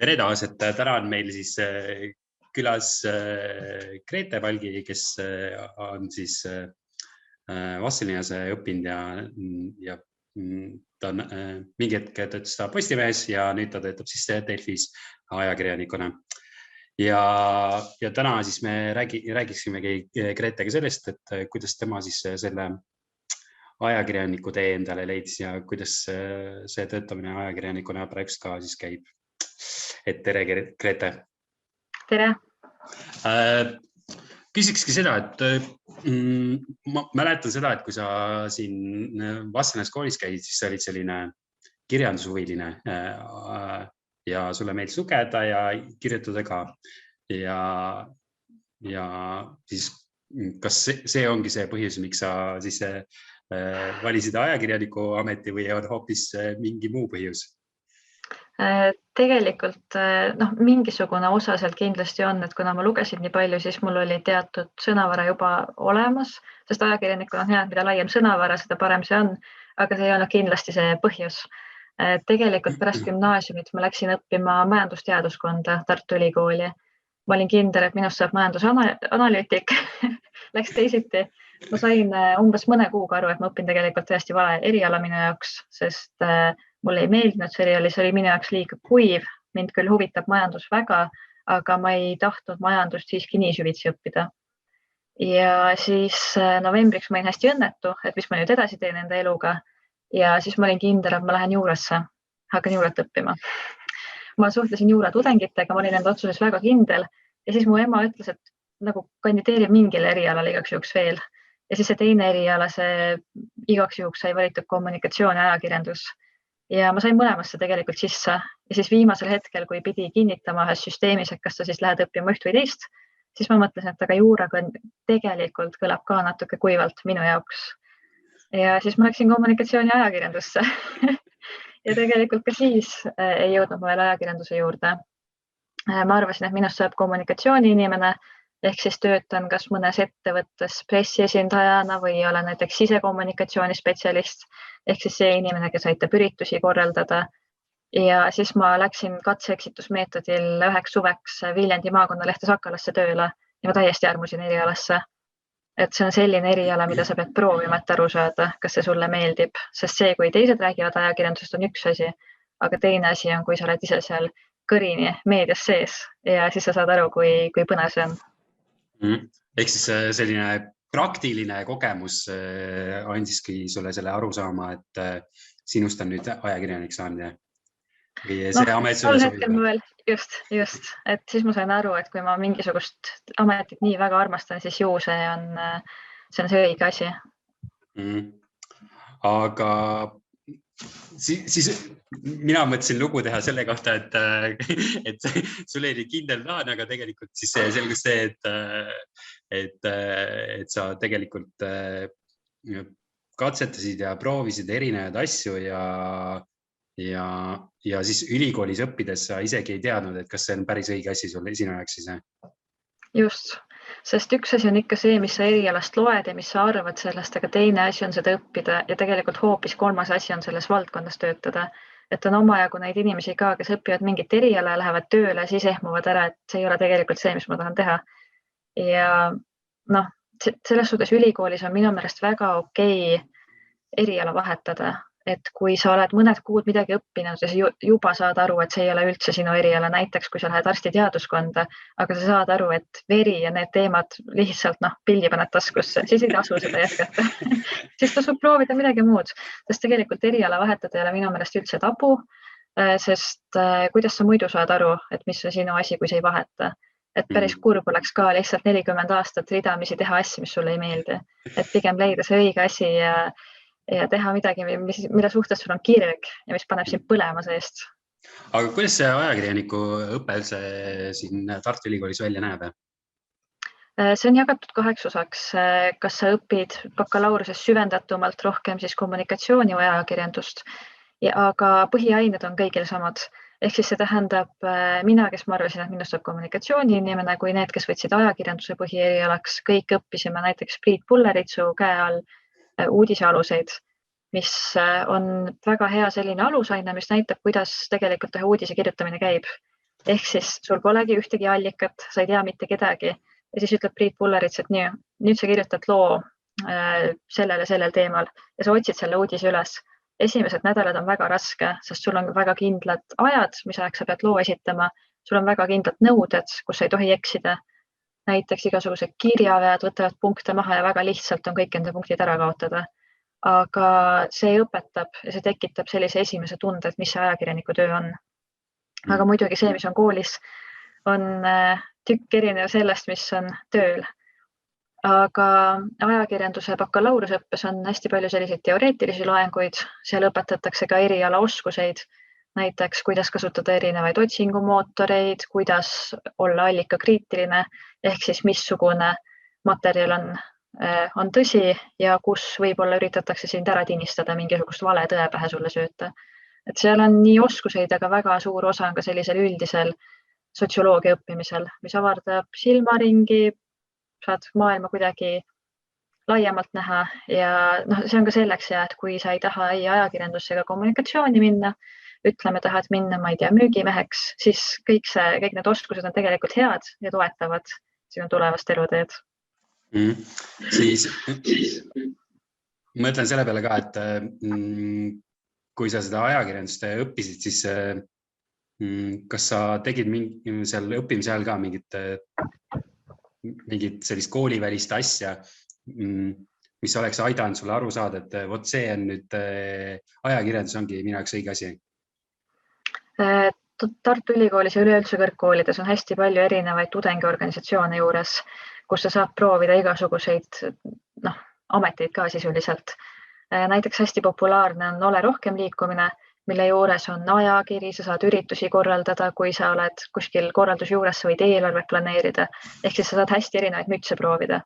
Tere taas, et täna on meil siis külas Grete Valgi, kes on siis Vastselinas õppinud ja ta on mingi hetk töötas ta Postimehes ja nüüd ta töötab siis Delfis ajakirjanikuna. Ja täna siis me räägiksimegi Gretega sellest, et kuidas tema siis selle ajakirjaniku tee endale leidis ja kuidas see töötamine ajakirjanikuna praegust ka siis käib. Et tere, Grete. Tere. Küsikski seda, et ma mäletan seda, et kui sa siin Vastselinas koolis käid, siis sa olid selline kirjandushuviline ja sulle meeldis lugeda ja kirjutada ka. Ja siis kas see ongi see põhjus, miks sa siis valisid ajakirjaniku ameti või on hoopis mingi muu põhjus? Tegelikult mingisugune osa sealt kindlasti on, et kuna ma lugesin nii palju, siis mul oli teatud sõnavara juba olemas, sest ajakirjanikul on hea, mida laiem sõnavara, seda parem see on, aga see ei olnud kindlasti see põhjus. Tegelikult pärast gümnaasiumit ma läksin õppima majandusteaduskonda Tartu Ülikooli. Ma olin kindel, et minust saab majandusanalüütik, läks teisiti. Ma sain umbes mõne kuuga aru, et ma õpin tegelikult täiesti vale eriala minu jaoks, sest mulle ei meeldinud see eriala, see oli minu jaoks liiga kuiv. Mind küll huvitab majandus väga, aga ma ei tahtnud majandust siiski nii süvitsi õppida. Ja siis novembriks ma olin hästi õnnetu, et mis ma nüüd edasi teen enda eluga. Ja siis ma olin kindel, et ma lähen juurasse, hakkan juurat õppima. Ma suhtlesin juura tudengitega, ma olin enda otsuses väga kindel. Ja siis mu ema ütles, et nagu kandideeri mingile erialale igaks juhuks veel. Ja siis see teine eriala, see igaks juhuks sai valitud kommunikatsioon ja ajakirjandus. Ja ma sain mõlemasse tegelikult sisse ja siis viimasel hetkel, kui pidi kinnitama ühes süsteemis, et kas sa siis lähed õppima üht või teist, siis ma mõtlesin, et aga juuraga tegelikult kõlab ka natuke kuivalt minu jaoks. Ja siis ma läksin kommunikatsiooni ajakirjandusse ja tegelikult ka siis ei jõudnud ma veel ajakirjanduse juurde. Ma arvasin, et minust saab kommunikatsiooni inimene, ehk siis töötan kas mõnes ettevõttes pressiesindajana või olen näiteks sisekommunikatsiooni spetsialist, ehk siis see inimene, kes aitab üritusi korraldada. Ja siis ma läksin katse-eksitusmeetodil üheks suveks Viljandi maakonnalehte Sakalasse tööle ja ma täiesti armusin erialasse. Et see on selline eriala, mida sa pead proovima, et aru saada, kas see sulle meeldib, sest see, kui teised räägivad ajakirjandusest, on üks asi, aga teine asi on, kui sa oled ise seal kõrini meedias sees ja siis sa saad aru, kui põnev see on. Ehk siis selline praktiline kogemus andiski sulle selle arusaama, et sinust on nüüd ajakirjanik saanud või see amet sulle sobib? Just, et siis ma sain aru, et kui ma mingisugust ametit nii väga armastan, siis ju see on see õige asi. Aga siis mina mõtlesin lugu teha selle kohta, et sul oli kindel plaan, aga tegelikult siis selgus see, et sa tegelikult katsetasid ja proovisid erinevaid asju ja siis ülikoolis õppides sa isegi ei teadnud, et kas see on päris õige asi sulle sinu jaoks siis. Just, sest üks asi on ikka see, mis sa erialast loed ja mis sa arvad sellest, aga teine asi on seda õppida ja tegelikult hoopis kolmas asi on selles valdkondas töötada. Et on omajagu neid inimesi ka, kes õpivad mingit eriala, lähevad tööle, siis ehmuvad ära, et see ei ole tegelikult see, mis ma tahan teha. Ja selles suhtes ülikoolis on minu meelest väga okei eriala vahetada. Et kui sa oled mõned kuud midagi õppinud ja sa juba saad aru, et see ei ole üldse sinu eriala, näiteks kui sa lähed arstiteaduskonda, aga sa saad aru, et veri ja need teemad lihtsalt pilli paned taskusse, siis ei tasu seda jätkata. Siis tasub proovida midagi muud, sest tegelikult eriala vahetada ei ole minu meelest üldse tabu, sest kuidas sa muidu saad aru, et mis on sinu asi, kui sa ei vaheta. Et päris kurb oleks ka lihtsalt 40 aastat ridamisi teha asju, mis sulle ei meeldi. Et pigem leida see õige asi ja teha midagi, mille suhtes sul on kirg ja mis paneb sind põlema seest. Aga kuidas see ajakirjaniku õpe üldse siin Tartu Ülikoolis välja näeb? See on jagatud 2 osaks. Kas sa õpid bakalaureses süvendatumalt rohkem siis kommunikatsiooni või ajakirjandust, aga põhiained on kõigil samad. Ehk siis see tähendab mina, kes ma arvasin, et minust saab kommunikatsiooni inimene, kui need, kes võtsid ajakirjanduse põhierialaks, kõik õppisime näiteks Priit Pulleritsu käe all uudisealuseid, mis on väga hea selline alusaine, mis näitab, kuidas tegelikult ühe uudise kirjutamine käib. Ehk siis sul polegi ühtegi allikat, sa ei tea mitte kedagi ja siis ütleb Priit Pullerits, et nüüd sa kirjutad loo sellel teemal ja sa otsid selle uudise üles. Esimesed nädalad on väga raske, sest sul on väga kindlad ajad, mis aeg sa pead loo esitama, sul on väga kindlad nõuded, kus ei tohi eksida. Näiteks igasugused kirjavead võtavad punkte maha ja väga lihtsalt on kõik enda punktid ära kaotada. Aga see õpetab ja see tekitab sellise esimese tunde, et mis see ajakirjaniku töö on. Aga muidugi see, mis on koolis, on tükk erinev sellest, mis on tööl. Aga ajakirjanduse bakalaureuseõppes on hästi palju selliseid teoreetilisi loenguid, seal õpetatakse ka erialaoskuseid, näiteks kuidas kasutada erinevaid otsingumootoreid, kuidas olla allikakriitiline, ehk siis missugune materjal on tõsi ja kus võib-olla üritatakse sind ära tinistada mingisugust vale tõe pähe sulle sööta. Et seal on nii oskuseid, aga väga suur osa on ka sellisel üldisel sotsioloogia õppimisel, mis avardab silmaringi, saad maailma kuidagi laiemalt näha ja see on ka selleks, et kui sa ei taha ei ajakirjandusse ega kommunikatsiooni minna, ütleme, tahad minna, ma ei tea, müügimeheks, siis kõik need oskused on tegelikult head ja toetavad sinu tulevast eluteed. Siis mõtlen selle peale ka, et kui sa seda ajakirjandust õppisid, siis kas sa tegid seal õppimise ajal ka mingit sellist koolivälist asja, mis oleks aidanud sulle aru saada, et vot see on nüüd ajakirjandus ongi minu jaoks õige asi? Tartu Ülikoolis ja üleüldse kõrgkoolides on hästi palju erinevaid tudengiorganisatsioone juures, kus sa saad proovida igasuguseid ameteid ka sisuliselt. Näiteks hästi populaarne on Ole rohkem liikumine, mille juures on ajakiri, sa saad üritusi korraldada, kui sa oled kuskil korralduse juures, sa võid eelarvet planeerida, ehk siis sa saad hästi erinevaid mütse proovida.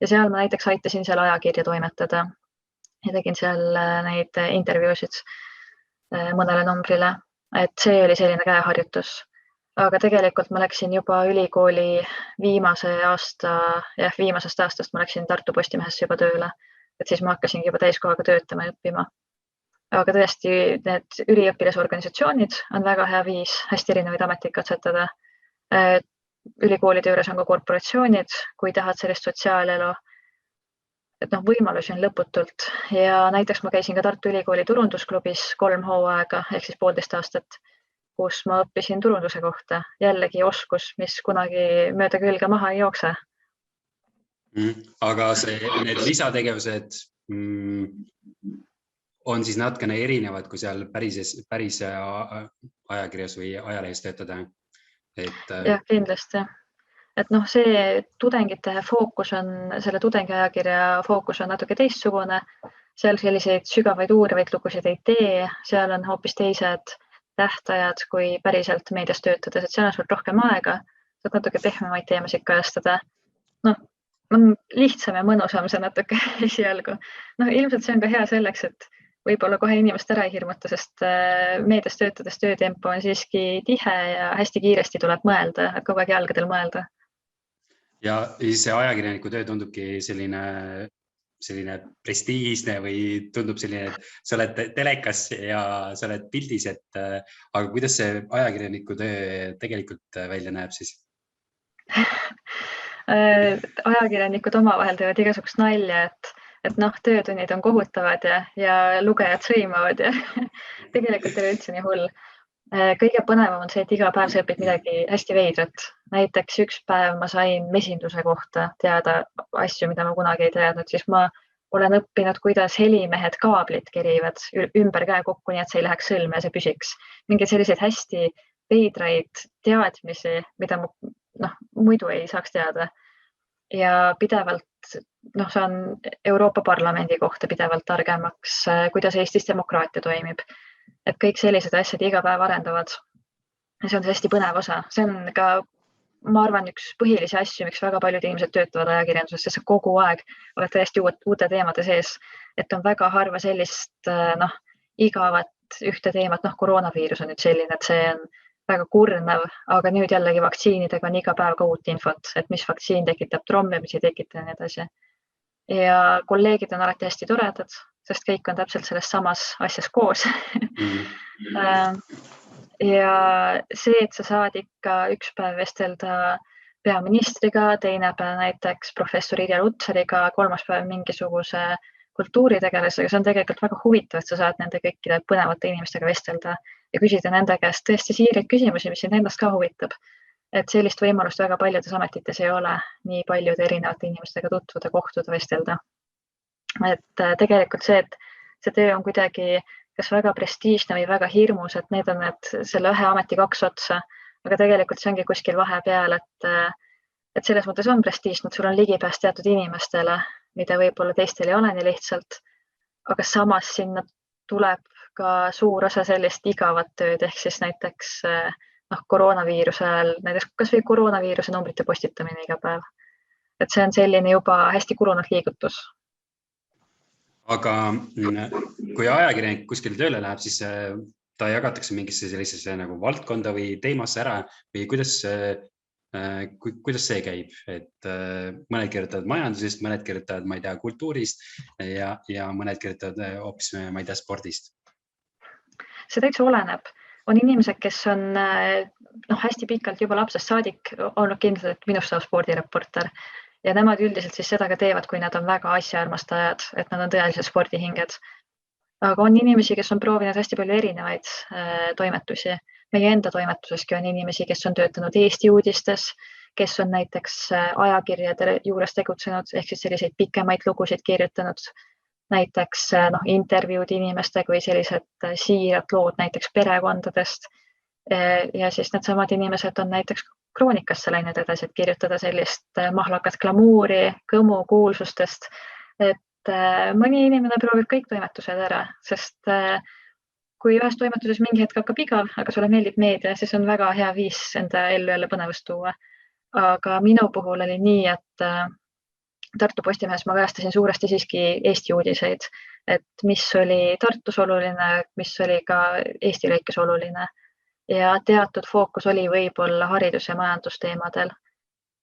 Ja seal ma näiteks aitasin seal ajakirja toimetada ja tegin seal neid intervjuusid mõnele numbrile. Et see oli selline käeharjutus. Aga tegelikult ma läksin juba ülikooli viimasest aastast ma läksin Tartu Postimehesse juba tööle. Et siis ma hakkasingi juba täiskohaga töötama ja õppima. Aga tõesti, need üliõpilasorganisatsioonid on väga hea viis hästi erinevaid ameteid katsetada. Ülikoolide juures on ka korporatsioonid, kui tahad sellist sotsiaalelu. Et võimalusi on lõputult ja näiteks ma käisin ka Tartu Ülikooli turundusklubis 3 hooaega ehk siis 1,5 aastat, kus ma õppisin turunduse kohta. Jällegi oskus, mis kunagi mööda külge maha ei jookse. Aga need lisategevused on siis natukene erinevad, kui seal päris ajakirjas või ajalehes töötada? Jah, kindlasti. Et see tudengite fookus on, selle tudengiajakirja fookus on natuke teistsugune. Seal selliseid sügavaid uurivaid lugusid ei tee, seal on hoopis teised tähtajad, kui päriselt meedias töötades, et seal on sul rohkem aega, saad natuke pehmemaid teemasid kajastada. On lihtsam ja mõnusam see natuke esialgu. Ilmselt see on ka hea selleks, et võib-olla kohe inimest ära ei hirmuta, sest meedias töötades töötempo on siiski tihe ja hästi kiiresti tuleb mõelda, et kogu aeg jalgadel mõelda. Ja siis see ajakirjaniku töö tundubki selline prestiižne või tundub selline, et sa oled telekas ja sa oled pildis, aga kuidas see ajakirjaniku töö tegelikult välja näeb siis? Ajakirjanikud omavahel teevad igasugust nalja, et töötunnid on kohutavad ja lugejad sõimavad ja tegelikult ei ole üldse nii hull. Kõige põnevam on see, et iga päev sa õpid midagi hästi veidrat. Näiteks üks päev ma sain mesinduse kohta teada asju, mida ma kunagi ei teadnud, siis ma olen õppinud, kuidas helimehed kaablit kerivad ümber käe kokku, nii et see ei läheks sõlme ja see püsiks. Mingeid selliseid hästi veidraid teadmisi, mida ma muidu ei saaks teada. Ja pidevalt saan Euroopa Parlamendi kohta pidevalt targemaks, kuidas Eestis demokraatia toimib. Et kõik sellised asjad iga päev arendavad. See on hästi põnev osa. See on ka, ma arvan, üks põhilisi asju, miks väga paljud inimesed töötavad ajakirjanduses, sest kogu aeg oled täiesti uute teemade sees. Et on väga harva sellist igavat ühte teemat, koroonaviirus on nüüd selline, et see on väga kurnav, aga nüüd jällegi vaktsiinidega on iga päev ka uut infot, et mis vaktsiin tekitab tromme, mis ei tekita ja nii edasi. Ja kolleegid on alati hästi toredad, sest kõik on täpselt selles samas asjas koos. ja see, et sa saad ikka üks päev vestelda peaministriga, teine päev näiteks professor Irja Lutsariga, kolmas päev mingisuguse kultuuritegelasega, see on tegelikult väga huvitav, et sa saad nende kõikide põnevate inimestega vestelda ja küsida nende käest tõesti siiraid küsimusi, mis sind endast ka huvitab. Et sellist võimalust väga paljudes ametites ei ole, nii paljude erinevate inimestega tutvuda, kohtuda, vestelda. Et tegelikult see, et see töö on kuidagi kas väga prestiižne või väga hirmus, et need on selle ühe ameti kaks otsa, aga tegelikult see ongi kuskil vahepeal, et selles mõttes on prestiižne, et sul on ligipääs teatud inimestele, mida võib-olla teistel ei ole nii lihtsalt, aga samas sinna tuleb ka suur osa sellist igavat tööd, ehk siis näiteks koroonaviiruse ajal, näiteks kas või koroonaviiruse numbrite postitamine iga päev. Et see on selline juba hästi kulunud liigutus. Aga kui ajakirjanik kuskil tööle läheb, siis ta jagatakse mingisse sellisesse nagu valdkonda või teemasse ära või kuidas see käib, et mõned kirjutavad majandusest, mõned kirjutavad, ma ei tea, kultuurist ja mõned kirjutavad hoopis, ma ei tea, spordist? See täitsa oleneb. On inimesed, kes on hästi pikalt juba lapsest saadik olnud kindlad, et minust saab spordireporter ja nemad üldiselt siis seda ka teevad, kui nad on väga asjaarmastajad, et nad on tõelised spordihinged. Aga on inimesi, kes on proovinud hästi palju erinevaid toimetusi. Meie enda toimetuseski on inimesi, kes on töötanud Eesti uudistes, kes on näiteks ajakirjade juures tegutsenud, ehk siis selliseid pikemaid lugusid kirjutanud, näiteks intervjuud inimestega või sellised siirad lood näiteks perekondadest. Ja siis need samad inimesed on näiteks kroonikasse läinud edasi, et kirjutada sellist mahlakat glamuuri, kõmu kuulsustest, et mõni inimene proovib kõik toimetused ära, sest kui ühes toimetuses mingi hetk hakkab igav, aga sulle meeldib meedia, siis on väga hea viis enda ellu jälle põnevust tuua. Aga minu puhul oli nii, et Tartu Postimehes ma kajastasin suuresti siiski Eesti uudiseid, et mis oli Tartus oluline, mis oli ka Eesti lõikes oluline ja teatud fookus oli võib-olla haridus- ja majandusteemadel.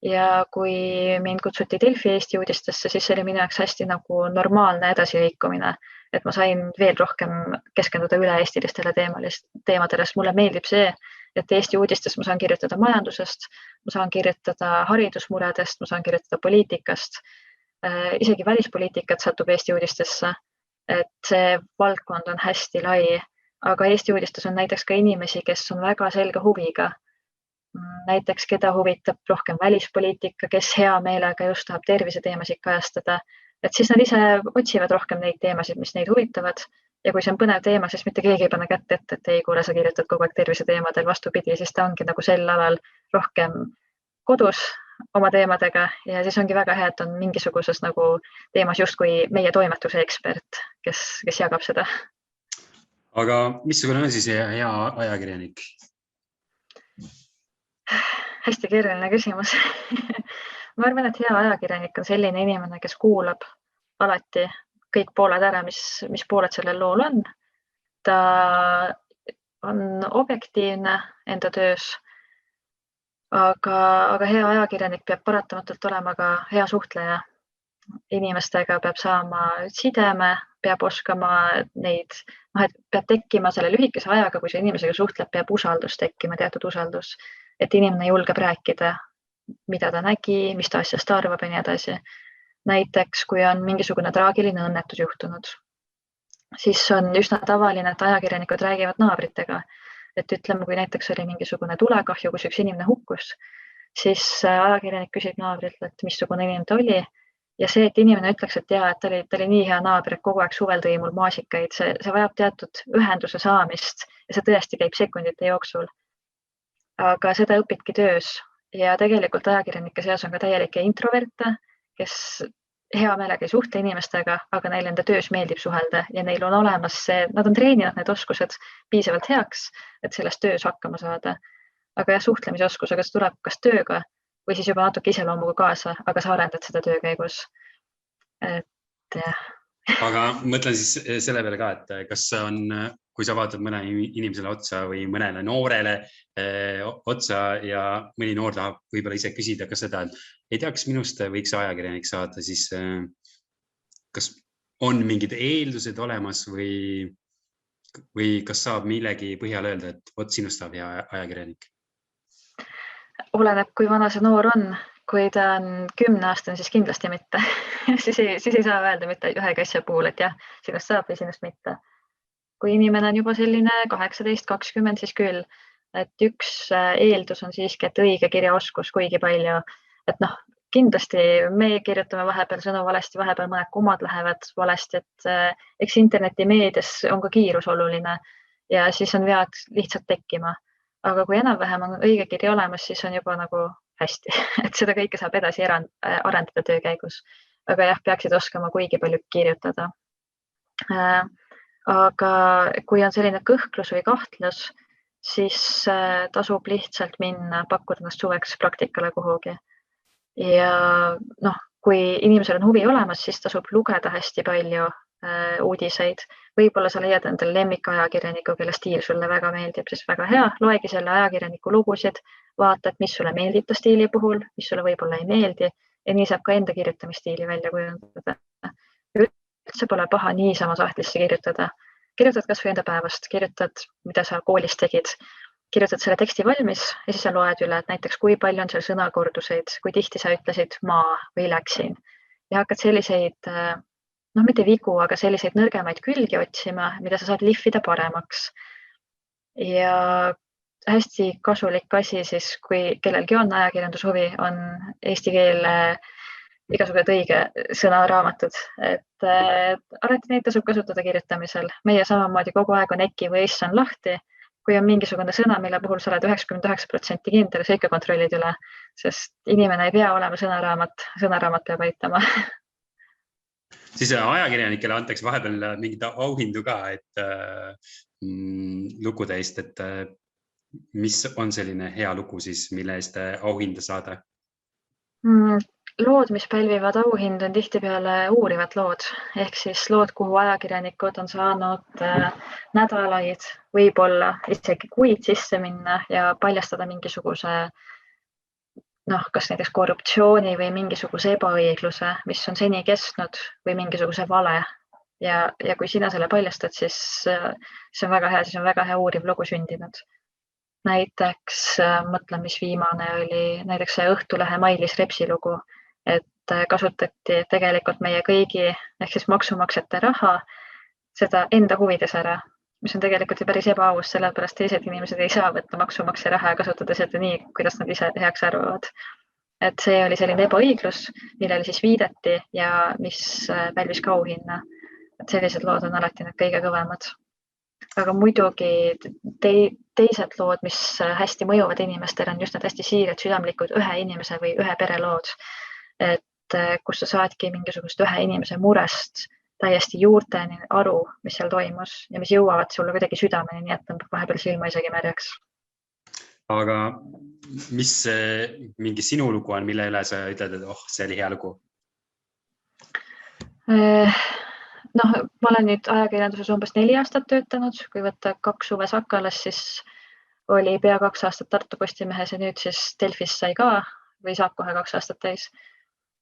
Ja kui mind kutsuti Delfi Eesti uudistesse, siis see oli minu jaoks hästi nagu normaalne edasiliikumine, et ma sain veel rohkem keskenduda üle-eestilistele teemadele, sest mulle meeldib see, et Eesti uudistes ma saan kirjutada majandusest, ma saan kirjutada haridusmuredest, ma saan kirjutada poliitikast, isegi välispoliitikat satub Eesti uudistesse, et see valdkond on hästi lai, aga Eesti uudistes on näiteks ka inimesi, kes on väga selge huviga. Näiteks, keda huvitab rohkem välispoliitika, kes hea meelega just tahab terviseteemasid kajastada, et siis nad ise otsivad rohkem neid teemasid, mis neid huvitavad. Ja kui see on põnev teema, siis mitte keegi ei pane kätt ette, et ei, kuule, sa kirjutad kogu aeg terviseteemadel, vastupidi, siis ta ongi nagu sel alal rohkem kodus oma teemadega ja siis ongi väga hea, et on mingisuguses nagu teemas justkui meie toimetuse ekspert, kes jagab seda. Aga missugune on siis hea ajakirjanik? Hästi keeruline küsimus. Ma arvan, et hea ajakirjanik on selline inimene, kes kuulab alati kõik pooled ära, mis pooled sellel lool on. Ta on objektiivne enda töös, aga hea ajakirjanik peab paratamatult olema ka hea suhtleja. Inimestega peab saama sideme, peab oskama neid, et peab tekkima selle lühikese ajaga, kui see inimesega suhtleb, peab usaldus tekkima, teatud usaldus, et inimene julgeb rääkida, mida ta nägi, mis ta asjast arvab ja nii edasi. Näiteks, kui on mingisugune traagiline õnnetus juhtunud, siis on üsna tavaline, et ajakirjanikud räägivad naabritega. Et ütleme, kui näiteks oli mingisugune tulekahju, kus üks inimene hukkus, siis ajakirjanik küsib naabrilt, et missugune inimene ta oli. Ja see, et inimene ütleks, et jaa, et ta oli nii hea naaber, et kogu aeg suvel tõi mul maasikaid, see vajab teatud ühenduse saamist ja see tõesti käib sekundite jooksul. Aga seda õpidki töös ja tegelikult ajakirjanike seas on ka täielikke introverte, kes hea meelega ei suhtle inimestega, aga neil enda töös meeldib suhelda ja neil on olemas see, nad on treeninud need oskused piisavalt heaks, et selles töös hakkama saada. Aga jah, suhtlemisoskusega see tuleb kas tööga või siis juba natuke iseloomuga kaasa, aga sa arendad seda töö käigus. Et jah. Aga mõtlen siis selle peale ka, et kas on, kui sa vaatad mõne inimesele otsa või mõnele noorele otsa ja mõni noor tahab võib-olla ise küsida ka seda, et ei tea, kas minust võiks ajakirjanik saada, siis kas on mingid eeldused olemas või või kas saab millegi põhjal öelda, et vot sinust saab hea ajakirjanik? Oleneb, kui vana see noor on. Kui ta on 10-aastane, siis kindlasti mitte. siis ei saa öelda mitte ühegi asja puhul, et jah, sinust saab või sinust mitte. Kui inimene on juba selline 18-20, siis küll. Et üks eeldus on siiski, et õige kirjaoskus kuigi palju. Et noh, kindlasti me kirjutame vahepeal sõnu valesti, vahepeal mõned kummad lähevad valesti, et eks internetimeedias on ka kiirus oluline ja siis on vead lihtsalt tekkima. Aga kui enam-vähem on õige kiri olemas, siis on juba nagu hästi, et seda kõike saab edasi arendada töö käigus. Aga jah, peaksid oskama kuigi palju kirjutada. Aga kui on selline kõhklus või kahtlus, siis tasub lihtsalt minna, pakkuda ennast suveks praktikale kuhugi. Ja noh, kui inimesel on huvi olemas, siis tasub lugeda hästi palju uudiseid. Võib-olla sa leiad endale lemmikajakirjaniku, kelle stiil sulle väga meeldib, siis väga hea. Loegi selle ajakirjaniku lugusid, vaata, et mis sulle meeldib ta stiili puhul, mis sulle võib-olla ei meeldi ja nii saab ka enda kirjutamisstiili välja kujundada. Üldse pole paha niisama sahtlisse kirjutada. Kirjutad kas või enda päevast, kirjutad, mida sa koolis tegid, kirjutad selle teksti valmis ja siis sa loed üle, et näiteks kui palju on seal sõnakorduseid, kui tihti sa ütlesid ma või läksin ja hakkad selliseid mitte vigu, aga selliseid nõrgemaid külgi otsima, mida sa saad lihvida paremaks. Ja hästi kasulik asi siis, kui kellelgi on ajakirjandushuvi, on eesti keele igasugused õige sõnaraamatud. Et alati neid tasub kasutada kirjutamisel. Meie samamoodi kogu aeg on EKI või ESS on lahti. Kui on mingisugune sõna, mille puhul sa oled 99% kindel, sa ikka kontrollid üle, sest inimene ei pea olema sõnaraamat peab aitama. Siis ajakirjanikele antakse vahepeal mingit auhindu ka, et lugude eest, et mis on selline hea lugu siis, mille eest auhinda saada? Lood, mis pälvivad auhindu, on tihtipeale uurivad lood, ehk siis lood, kuhu ajakirjanikud on saanud nädalaid, võib-olla isegi kuid sisse minna ja paljastada mingisuguse kas näiteks korruptsiooni või mingisuguse ebaõigluse, mis on seni kestnud või mingisuguse vale. Ja kui sina selle paljastad, siis see on väga hea, siis on väga hea uuriv lugu sündinud. Näiteks mõtlen, mis viimane oli, näiteks see Õhtulehe Mailis Repsi lugu, et kasutati tegelikult meie kõigi ehk siis maksumaksjate raha seda enda huvides ära, mis on tegelikult päris ebaaus, sellepärast teised inimesed ei saa võtta maksumaksja raha ja kasutada seda nii, kuidas nad ise heaks arvavad. Et see oli selline ebaõiglus, millele siis viidati ja mis pälvis ka auhinna. Et sellised lood on alati need kõige kõvemad. Aga muidugi teised lood, mis hästi mõjuvad inimestele, on just need hästi siirad, südamlikud ühe inimese või ühe pere lood. Et kus sa saadki mingisugust ühe inimese murest täiesti juurteni aru, mis seal toimus ja mis jõuavad sulle kuidagi südameni, nii et tõmbab vahepeal silma isegi märjaks. Aga mis mingi sinu lugu on, mille üle sa ütled, et see oli hea lugu? Ma olen nüüd ajakirjanduses umbes 4 aastat töötanud, kui võtta 2 suve Sakalas, siis oli pea 2 aastat Tartu Postimehes ja nüüd siis Delfis sai ka või saab kohe 2 aastat täis.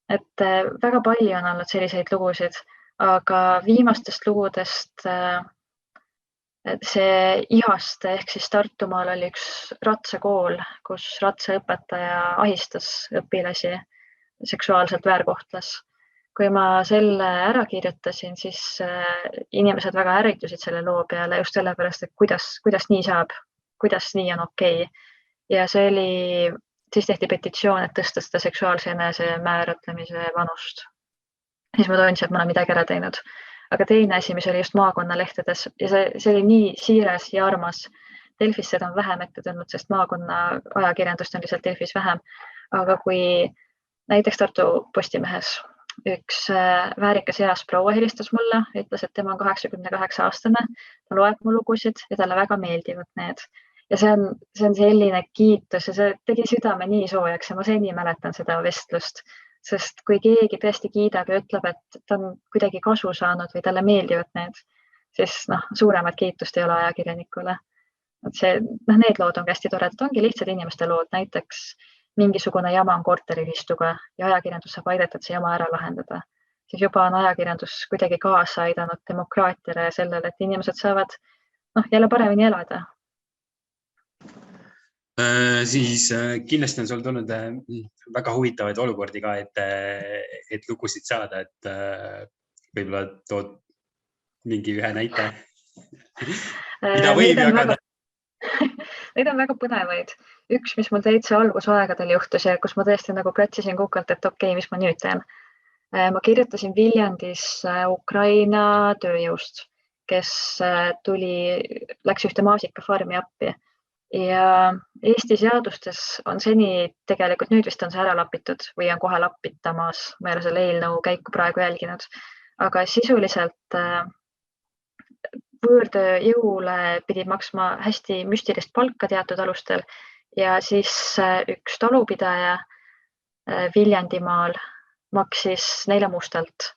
Et väga palju on olnud selliseid lugusid, aga viimastest lugudest see Ihaste ehk siis Tartumaal oli üks ratsakool, kus ratsaõpetaja ahistas õpilasi, seksuaalselt väärkohtles. Kui ma selle ära kirjutasin, siis inimesed väga ärritusid selle loo peale just sellepärast, et kuidas nii saab, kuidas nii on okei. Ja see oli, siis tehti petitsioon, et tõsta seda seksuaalse enese määratlemise vanust. Siis ma tundsin, et ma olen midagi ära teinud. Aga teine asi, mis oli just maakonnalehtedes ja see oli nii siiras ja armas. Delfis seda on vähem ette tulnud, sest maakonna ajakirjandust on lihtsalt Delfis vähem. Aga kui näiteks Tartu Postimehes üks väärikas eas proua helistas mulle, ütles, et tema on 88-aastane, ta loeb mu lugusid ja talle väga meeldivad need. Ja see on selline kiitus ja see tegi südame nii soojaks ja ma seni mäletan seda vestlust. Sest kui keegi tõesti kiidab ja ütleb, et ta on kuidagi kasu saanud või talle meeldivad need, siis suuremat kiitust ei ole ajakirjanikule. Need lood on hästi toredad, ongi lihtsad inimeste lood, näiteks mingisugune jama on korteriühistuga ja ajakirjandus saab aidata, et see jama ära lahendada. Siis juba on ajakirjandus kuidagi kaasa aidanud demokraatiale ja sellele, et inimesed saavad jälle paremini elada. Siis kindlasti on sul tulnud väga huvitavaid olukordi ka, et lugusid saada, et võib-olla tood mingi ühe näite, mida võib jagada. Neid on väga põnevaid. Üks, mis mul täitsa algusaegadel juhtus ja kus ma tõesti nagu kratsisin kukalt, et okei, mis ma nüüd teen. Ma kirjutasin Viljandis Ukraina tööjõust, kes läks ühte maasikafarmi appi. Ja Eesti seadustes on seni tegelikult, nüüd vist on see ära lapitud või on kohe lapitamas, ma ei ole selle eelnõu käiku praegu jälginud, aga sisuliselt võõrtööjõule pidid maksma hästi müstilist palka teatud alustel ja siis üks talupidaja Viljandimaal maksis neile mustalt.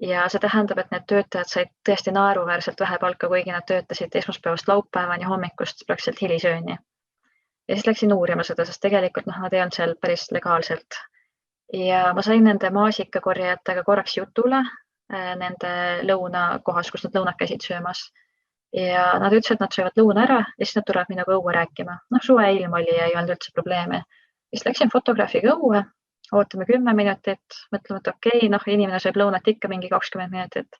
Ja see tähendab, et need töötajad said tõesti naeruväärselt vähe palka, kuigi nad töötasid esmaspäevast laupäevani hommikust praktiliselt hilisööni. Ja siis läksin uurima seda, sest tegelikult nad ei olnud seal päris legaalselt. Ja ma sain nende maasikakorjajatega korraks jutule nende lõunakohas, kus nad lõunad käisid söömas. Ja nad ütlesid, et nad söövad lõuna ära ja siis nad tulevad minuga õue rääkima. Suve ilm oli ja ei olnud üldse probleemi. Siis läksin fotograafiga õue. Ootame 10 minutit, mõtleme, et okei, inimene sööb lõunat ikka mingi 20 minutit.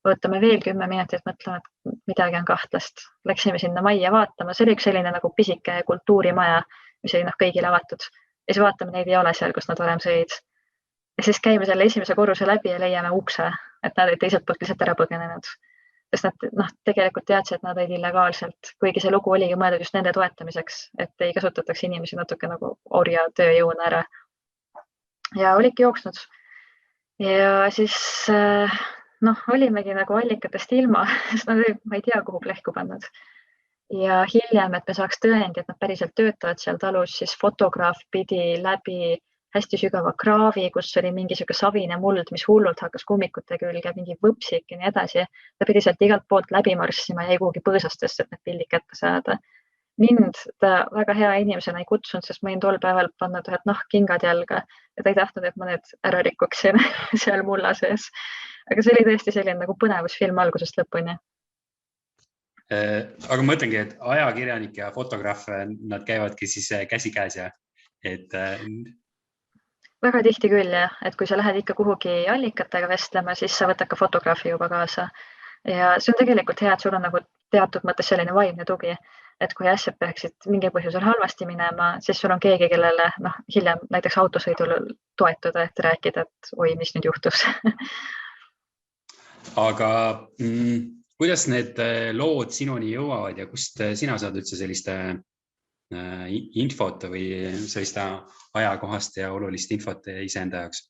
Ootame veel 10 minutit, mõtleme, et midagi on kahtlast. Läksime sinna majja vaatama, see oli üks selline nagu pisike kultuurimaja, mis oli kõigile avatud. Ja siis vaatame, neid ei ole seal, kus nad varem sõid. Ja siis käime selle esimese korruse läbi ja leiame ukse, et nad ei teiselt poolt lihtsalt ära põgenenud. Sest nad tegelikult teadsid, et nad olid illegaalselt, kuigi see lugu oligi mõeldud just nende toetamiseks, et ei kasutataks inimesi natuke nagu orja tööjõuna ära. Ja olidki jooksnud. Ja siis olimegi nagu allikatest ilma, sest ma ei tea, kuhu plehku pannud. Ja hiljem, et me saaks tõendi, et nad päriselt töötavad seal talus, siis fotograaf pidi läbi hästi sügava kraavi, kus oli mingi siuke savine muld, mis hullult hakkas kummikute külge, mingi võpsik ja nii edasi. Ta pidi sealt igalt poolt läbi marssima ja jäi kuhugi põõsastesse, et need pildid kätte saada. Mind ta väga hea inimesena ei kutsunud, sest ma olin tol päeval pannud ühed kingad jalga ja ta ei tahtnud, et ma need ära rikkuksin seal mulla sees. Aga see oli tõesti selline nagu põnevusfilm algusest lõpuni. Aga ma mõtlengi, et ajakirjanik ja fotograaf, nad käivadki siis käsikäes ja Väga tihti küll, jah. Et kui sa lähed ikka kuhugi allikatega vestlema, siis sa võtad ka fotograafi juba kaasa. Ja see on tegelikult hea, et sul on nagu teatud mõttes selline vaimne tugi. Et kui asjad peaksid mingi põhjusel halvasti minema, siis sul on keegi, kellele hiljem näiteks autosõidul toetuda, et rääkida, et oi, mis nüüd juhtus. Aga kuidas need lood sinuni jõuavad ja kust sina saad üldse selliste infot või selliste ajakohast ja olulist infot iseenda jaoks?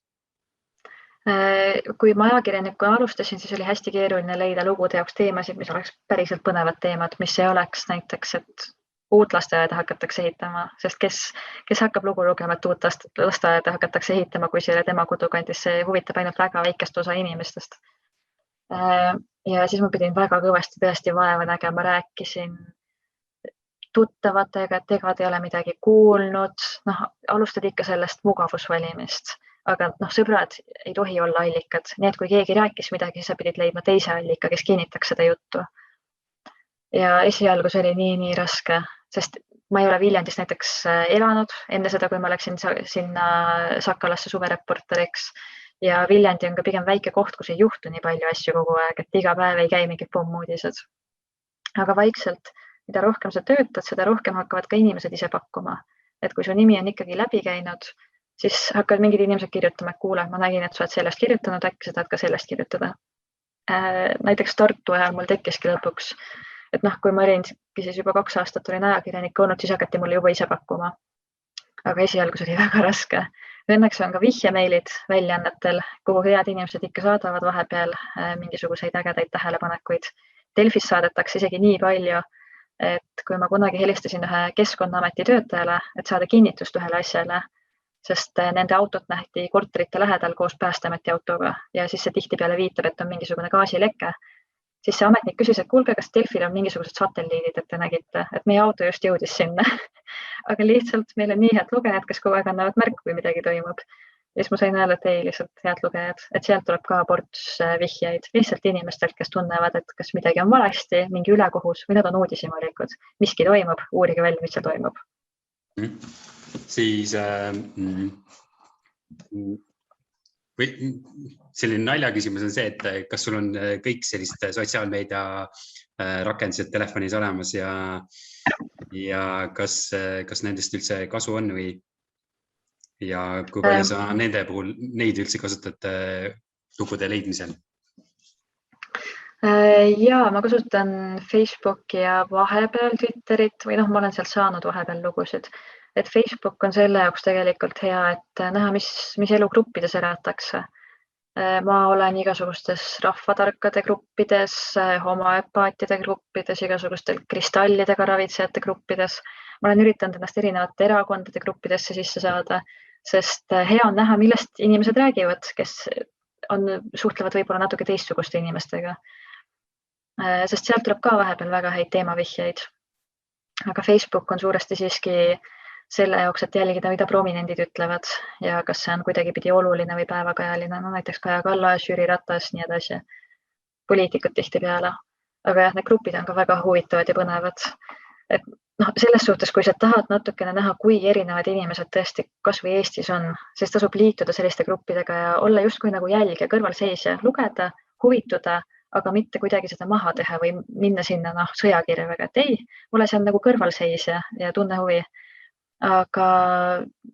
Kui ma ajakirjanikuna alustasin, siis oli hästi keeruline leida lugude jaoks teemasid, mis oleks päriselt põnevad teemad, mis ei oleks näiteks, et uut lasteaeda hakatakse ehitama, sest kes hakkab lugu lugema, et uut lasteaeda hakatakse ehitama, kui selle tema kodukandis, see huvitab ainult väga väikest osa inimestest. Ja siis ma pidin väga kõvasti tõesti vaeva nägema, rääkisin tuttavatega, et ega te ei ole midagi kuulnud, alustad ikka sellest mugavusvalimist. Aga sõbrad ei tohi olla allikad. Nii et kui keegi rääkis midagi, siis sa pidid leidma teise allika, kes kinnitaks seda juttu. Ja esialgu see oli nii raske, sest ma ei ole Viljandis näiteks elanud enne seda, kui ma läksin sinna Sakalasse suvereporteriks. Ja Viljandi on ka pigem väike koht, kus ei juhtu nii palju asju kogu aeg, et iga päev ei käi mingid pommuudised. Aga vaikselt, mida rohkem sa töötad, seda rohkem hakkavad ka inimesed ise pakkuma. Et kui su nimi on ikkagi läbi käinud, siis hakkavad mingid inimesed kirjutama, et kuule, ma nägin, et sa oled sellest kirjutanud, äkki sa tahad ka sellest kirjutada. Näiteks Tartu ajal mul tekkiski lõpuks, et kui ma olin siis juba 2 aastat olin ajakirjanik olnud, siis hakati mulle juba ise pakkuma. Aga esialgus oli väga raske. Õnneks on ka vihjemeilid väljaannetel, kuhu head inimesed ikka saadavad vahepeal mingisuguseid ägedaid tähelepanekuid. Delfis saadetakse isegi nii palju, et kui ma kunagi helistasin ühe Keskkonnaameti töötajale, et saada kinnitust ühele asjale, sest nende autot nähti korterite lähedal koos Päästeameti autoga ja siis see tihtipeale viitab, et on mingisugune gaasileke. Siis see ametnik küsis, et kuulge, kas Delfil on mingisugused satelliidid, et te nägite, et meie auto just jõudis sinna. Aga lihtsalt meil on nii head lugejad, kes kogu aeg annavad märku, kui midagi toimub. Ja siis ma sain öelda, et ei, lihtsalt head lugejad, et sealt tuleb ka ports vihjeid lihtsalt inimestelt, kes tunnevad, et kas midagi on valesti, mingi ülekohus või nad on uudishimulikud. Miski toimub, uurige välja, mis seal toimub. Siis või selline naljaküsimus on see, et kas sul on kõik sellised sotsiaalmeedia rakendused telefonis olemas ja kas nendest üldse kasu on ja kui palju sa nende puhul neid üldse kasutad lugude leidmisel? Ja ma kasutan Facebooki ja vahepeal Twitterit või ma olen sealt saanud vahepeal lugusid. Et Facebook on selle jaoks tegelikult hea, et näha, mis elugruppides eratakse. Ma olen igasugustes rahvatarkade gruppides, homoöpaatide gruppides, igasugustel kristallidega ravitsejate gruppides. Ma olen üritanud ennast erinevate erakondade gruppidesse sisse saada, sest hea on näha, millest inimesed räägivad, kes suhtlevad võib-olla natuke teistsuguste inimestega. Sest sealt tuleb ka vahepeal väga häid teemavihjeid. Aga Facebook on suuresti siiski selle jaoks, et jälgida, mida prominendid ütlevad ja kas see on kuidagipidi oluline või päevakajaline. Näiteks Kaja Kallas, Jüri Ratas, nii edasi. Poliitikud tihti peale. Aga jah, need grupid on ka väga huvitavad ja põnevad. Et selles suhtes, kui sa tahad natukene näha, kui erinevad inimesed tõesti kas või Eestis on, siis tasub liituda selliste gruppidega ja olla justkui nagu jälgija, kõrvalseisja, lugeda, huvituda, aga mitte kuidagi seda maha teha või minna sinna sõjakirjaga, et ei, ole seal nagu kõrvalseisja ja tunne huvi. Aga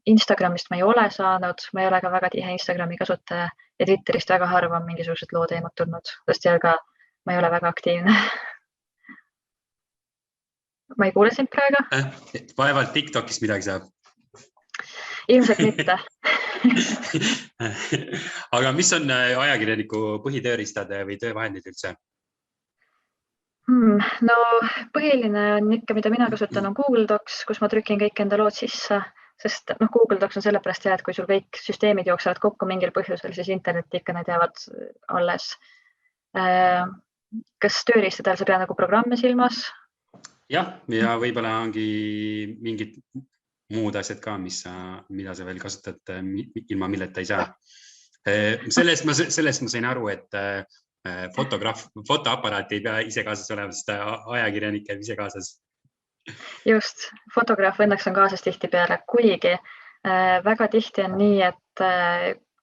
Instagramist ma ei ole saanud, ma ei ole ka väga tihe Instagrami kasutaja ja Twitterist väga harva on mingisugused looteemad tulnud, sest ka ma ei ole väga aktiivne. Ma ei kuule sind praegu. Vaevalt TikTokist midagi saab. Ilmselt mitte. Aga mis on ajakirjaniku põhitööristad või töövahendid üldse? No põhiline on ikka, mida mina kasutan, on Google Docs, kus ma trükin kõik enda lood sisse, sest Google Docs on sellepärast hea, et kui sul kõik süsteemid jooksevad kokku mingil põhjusel, siis internetti ikka need jäävad alles. Kas tööriistadel sa pead nagu programme silmas? Jah, ja võib-olla ongi mingid muud asjad ka, mida sa veel kasutad, ilma milleta ei saa. Sellest ma sain aru, et fotoaparaat ei pea ise kaasas olema, sest ajakirjanik käib ise kaasas. Just, fotograaf õnneks on kaasas tihtipeale, kuigi väga tihti on nii, et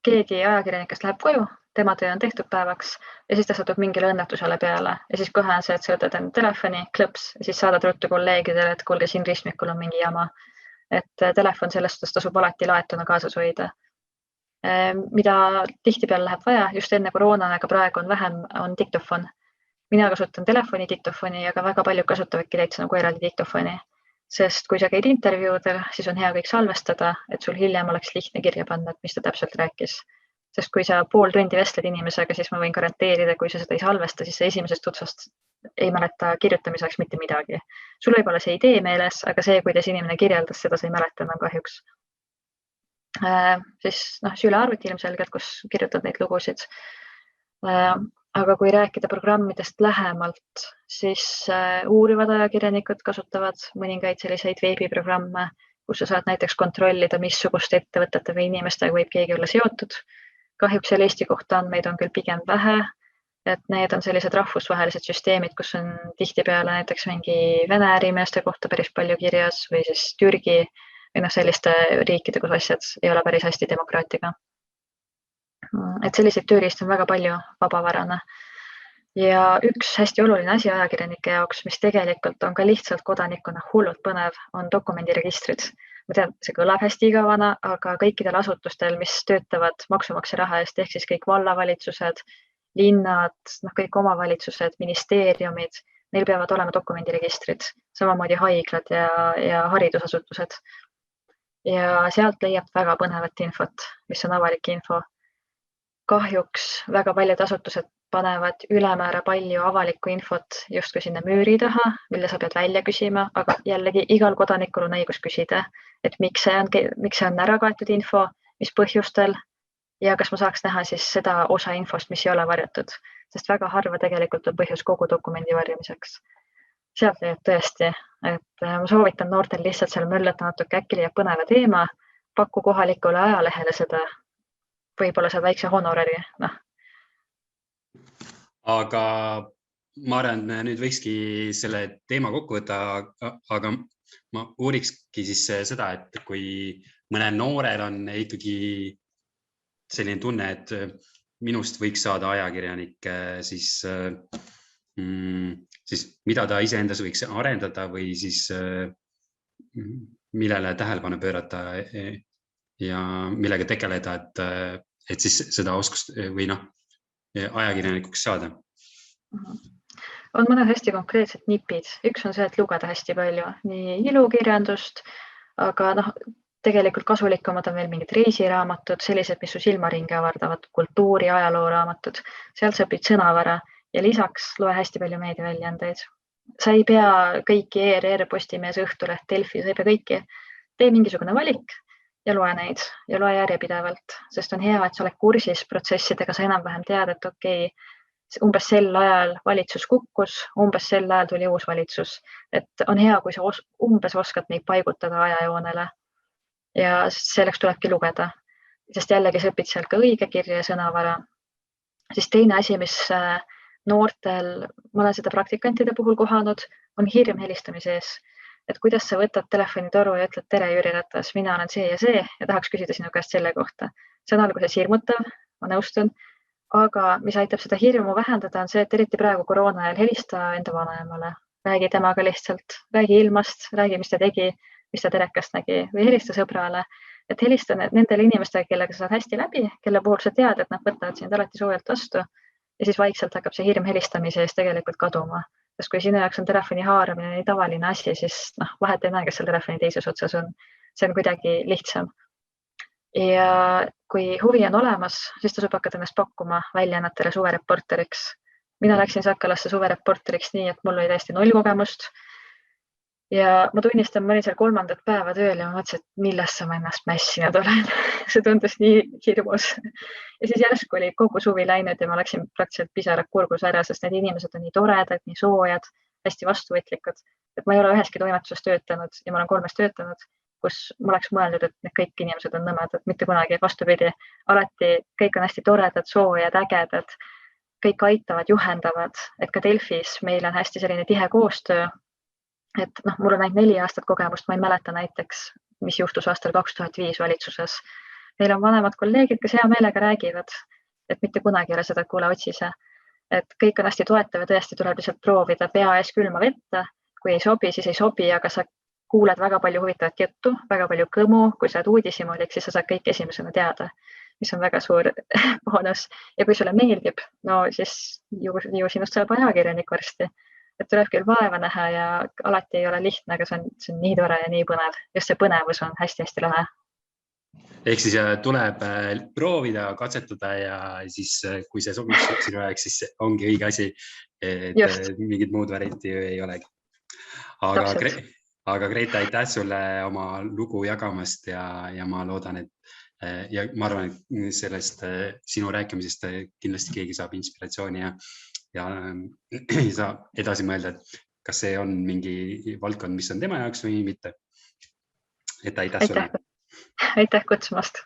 keegi ajakirjanikest läheb koju, tema töö on tehtud päevaks ja siis ta satub mingile õnnetusele peale ja siis kohe on see, et sa võtad enda telefoni, klõps ja siis saadad ruttu kolleegidele, et kuulge, siin ristmikul on mingi jama. Et telefon sellest tasub alati laetuna kaasas hoida. Mida tihtipeale läheb vaja, just enne koroona, aga praegu on vähem, on diktofon. Mina kasutan telefoni diktofoni, aga väga palju kasutavadki täitsa nagu eraldi diktofoni. Sest kui sa käid intervjuudel, siis on hea kõik salvestada, et sul hiljem oleks lihtne kirja panna, et mis ta täpselt rääkis. Sest kui sa pool tundi vestled inimesega, siis ma võin garanteerida, kui sa seda ei salvesta, siis sa esimesest otsast ei mäleta kirjutamiseks mitte midagi. Sul võib olla see idee meeles, aga see, kuidas inimene kirjeldas, seda sa ei mäleta enam kahjuks. Siis sülearvuti ilmselgelt, kus kirjutad neid lugusid. Aga kui rääkida programmidest lähemalt, siis uurivad ajakirjanikud kasutavad mõningaid selliseid veebiprogramme, kus sa saad näiteks kontrollida, missuguste ettevõtete või inimestega võib keegi olla seotud. Kahjuks seal Eesti kohta andmeid on küll pigem vähe, et need on sellised rahvusvahelised süsteemid, kus on tihtipeale näiteks mingi Vene ärimeeste kohta päris palju kirjas või siis Türgi või selliste riikide, kus asjad ei ole päris hästi demokraatiga. Et selliseid tööriist on väga palju vabavarana. Ja üks hästi oluline asi ajakirjanike jaoks, mis tegelikult on ka lihtsalt kodanikuna hullult põnev, on dokumendiregistrid. Ma tean, see kõlab hästi igavana, aga kõikidel asutustel, mis töötavad maksumaksja raha eest, ehk siis kõik vallavalitsused, linnad, kõik omavalitsused, ministeeriumid, neil peavad olema dokumendiregistrid, samamoodi haiglad ja haridusasutused. Ja sealt leiab väga põnevat infot, mis on avalik info. Kahjuks väga paljud asutused panevad ülemäära palju avalikku infot justkui sinna müüri taha, mille sa pead välja küsima, aga jällegi igal kodanikul on õigus küsida, et miks see on ära kaetud info, mis põhjustel ja kas ma saaks näha siis seda osa infost, mis ei ole varjatud, sest väga harva tegelikult on põhjus kogu dokumendi varjamiseks. Sealt leiab tõesti, et ma soovitan noortel lihtsalt seal möllata natuke, äkki leiab põneva teema, pakku kohalikule ajalehele seda võib-olla saad väikse honorari, noh. Aga ma arvan, nüüd võikski selle teema kokku võtta, aga ma uurikski siis seda, et kui mõnel noorel on ikkagi selline tunne, et minust võiks saada ajakirjanik, siis mida ta iseendas võiks arendada või siis millele tähelepanu pöörata ja millega tegeleda, et siis seda oskust või ajakirjanikuks saada? On mõned hästi konkreetsed nipid. Üks on see, et lugeda hästi palju, nii ilukirjandust, aga tegelikult kasulikumad on veel mingid reisiraamatud, sellised, mis su silmaringi avardavad, kultuuri, ajalooraamatud. Seal sa õpid sõnavara ja lisaks loe hästi palju meediaväljendeid. Sa ei pea kõiki ERR, Postimees, Õhtuleht, Delfi, sa ei pea kõiki. Tee mingisugune valik ja loe neid ja loe järjepidevalt, sest on hea, et sa oled kursis protsessidega, sa enam-vähem tead, et okei, umbes sel ajal valitsus kukkus, umbes sel ajal tuli uus valitsus. Et on hea, kui sa umbes oskad neid paigutada ajajoonele ja selleks tulebki lugeda, sest jällegi sa õpid seal ka õigekirja ja sõnavara. Siis teine asi, mis noortel, ma olen seda praktikantide puhul kohanud, on hirm helistamise ees. Et kuidas sa võtad telefonitoru ja ütled, tere Jüri Ratas, mina olen see ja tahaks küsida sinu käest selle kohta. See on alguses hirmutav, ma nõustun, aga mis aitab seda hirmu vähendada, on see, et eriti praegu koroona ajal helista enda vanaemale, räägi temaga lihtsalt, räägi ilmast, räägi, mis ta tegi, mis ta telekast nägi või helista sõbrale, et helista nendele inimestele, kellega sa saad hästi läbi, kelle puhul sa tead, et nad võtavad sind alati soojalt vastu ja siis vaikselt hakkab see hirm helistamise ees tegelikult kaduma. Sest kui sinu jaoks on telefoni haaramine nii tavaline asi, siis vahet ei näe, kes seal telefoni teises otsas on. See on kuidagi lihtsam. Ja kui huvi on olemas, siis tasub hakata ennast pakkuma väljaannetele suvereporteriks. Mina läksin Sakalasse suvereporteriks nii, et mul oli täiesti 0 kogemust. Ja ma tunnistan, ma olin seal 3. päeva tööl ja ma mõtlesin, et millesse ma ennast mässinud olen. See tundus nii hirmus. Ja siis järsku oli kogu suvi läinud ja ma läksin praktiliselt pisarad kurgus ära, sest need inimesed on nii toredad, nii soojad, hästi vastuvõtlikud. Et ma ei ole üheski toimetuses töötanud ja ma olen 3 töötanud, kus ma oleks mõeldud, et need kõik inimesed on nõmedad, mitte kunagi vastupidi. Alati kõik on hästi toredad, soojad, ägedad, kõik aitavad, juhendavad, et ka Delfis meil on hästi selline tihe koostöö. Et mul on ainult 4 aastat kogemust, ma ei mäleta näiteks, mis juhtus aastal 2005 valitsuses. Meil on vanemad kolleegid, kes hea meelega räägivad, et mitte kunagi ei ole seda, et kuule otsise. Et kõik on hästi toetav ja tõesti tuleb lihtsalt proovida pea ees külma vette. Kui ei sobi, siis ei sobi, aga sa kuuled väga palju huvitavat juttu, väga palju kõmu. Kui sa oled uudishimulik, siis sa saad kõik esimesena teada, mis on väga suur boonus. Ja kui sulle meeldib, no siis ju sinust saab ajakirjanik varsti. Et tuleb küll vaeva näha ja alati ei ole lihtne, aga see on nii tore ja nii põnev. Just see põnevus on hästi-hästi lahe. Ehk siis tuleb proovida, katsetada ja siis, kui see sobib sinu ajaks, siis ongi õige asi, et just. Mingid muud varianti ei olegi. Aga Grete, aitäh sulle oma lugu jagamast ja ma loodan, et ja ma arvan, et sellest sinu rääkimisest kindlasti keegi saab inspiratsiooni ja saab edasi mõelda, et kas see on mingi valdkond, mis on tema jaoks või mitte. Et aitäh sulle. Aitäh kutsumast.